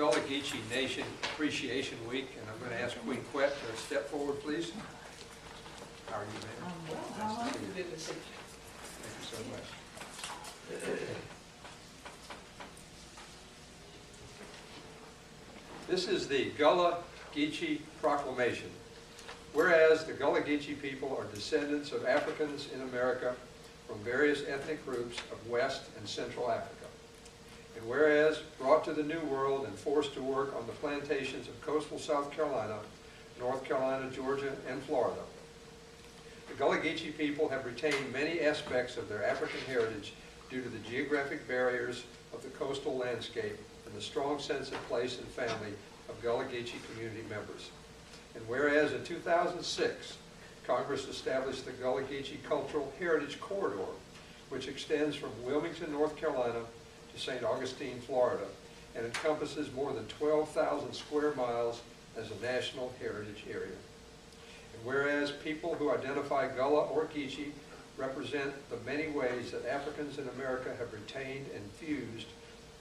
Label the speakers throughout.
Speaker 1: Gullah Geechee Nation Appreciation Week, and I'm going to ask Queen Quet to step forward, please. How are you, ma'am? Nice to see you.
Speaker 2: Good to see you.
Speaker 1: Thank you so much. This is the Gullah Geechee Proclamation. Whereas the Gullah Geechee people are descendants of Africans in America from various ethnic groups of West and Central Africa. And whereas brought to the New World and forced to work on the plantations of coastal South Carolina, North Carolina, Georgia, and Florida, the Gullah Geechee people have retained many aspects of their African heritage due to the geographic barriers of the coastal landscape and the strong sense of place and family of Gullah Geechee community members. And whereas in 2006, Congress established the Gullah Geechee Cultural Heritage Corridor, which extends from Wilmington, North Carolina to St. Augustine, Florida, and encompasses more than 12,000 square miles as a national heritage area. And whereas people who identify Gullah or Geechee represent the many ways that Africans in America have retained and fused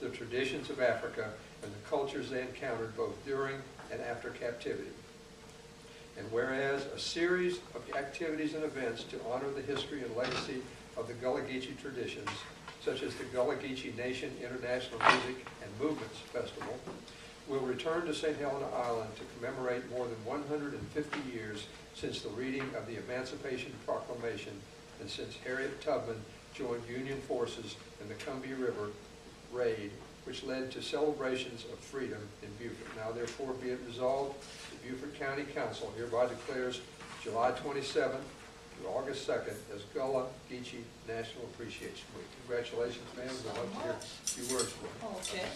Speaker 1: the traditions of Africa and the cultures they encountered both during and after captivity. And whereas a series of activities and events to honor the history and legacy of the Gullah Geechee traditions, such as the Gullah Geechee Nation International Music and Movements Festival, will return to St. Helena Island to commemorate more than 150 years since the reading of the Emancipation Proclamation and since Harriet Tubman joined Union forces in the Columbia River raid, which led to celebrations of freedom in Beaufort. Now therefore be it resolved, the Beaufort County Council hereby declares July 27th through August 2nd as Gullah Geechee National Appreciation Week. Congratulations, ma'am. We'd love to hear a few words from you.
Speaker 2: Okay.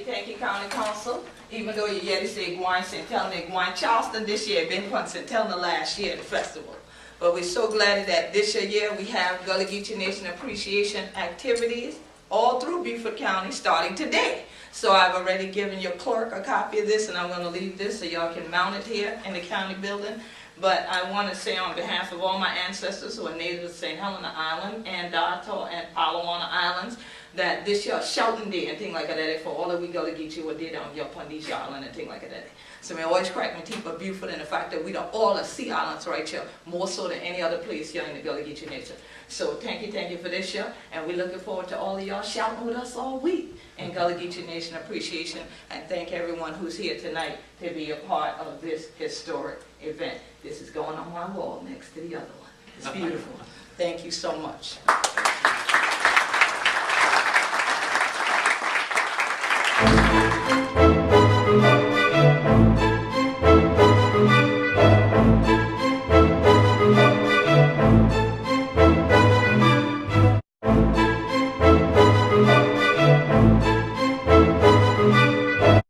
Speaker 2: Thank you, County Council. Even though you yet say Gwan St. Helena, Gwan Charleston this year, been from St. Helena last year, the festival. But we're so glad that this year we have Gullah Geechee Nation Appreciation activities all through Beaufort County starting today. So I've already given your clerk a copy of this, and I'm going to leave this so y'all can mount it here in the county building. But I want to say on behalf of all my ancestors who are native of St. Helena Island and Darto and Palawana Islands, that this year Shelton Day and things like that for all of we Gullah Geechee were did on your Pondisha Island and things like that. So we always crack my teeth for Beaufort and the fact that we don't all are sea islands right here, more so than any other place here in the Gullah Geechee Nation. So thank you for this year, and we're looking forward to all of y'all shouting with us all week in Gullah Geechee Nation Appreciation, and thank everyone who's here tonight to be a part of this historic event. This is going on my wall next to the other one. It's beautiful. Thank you so much.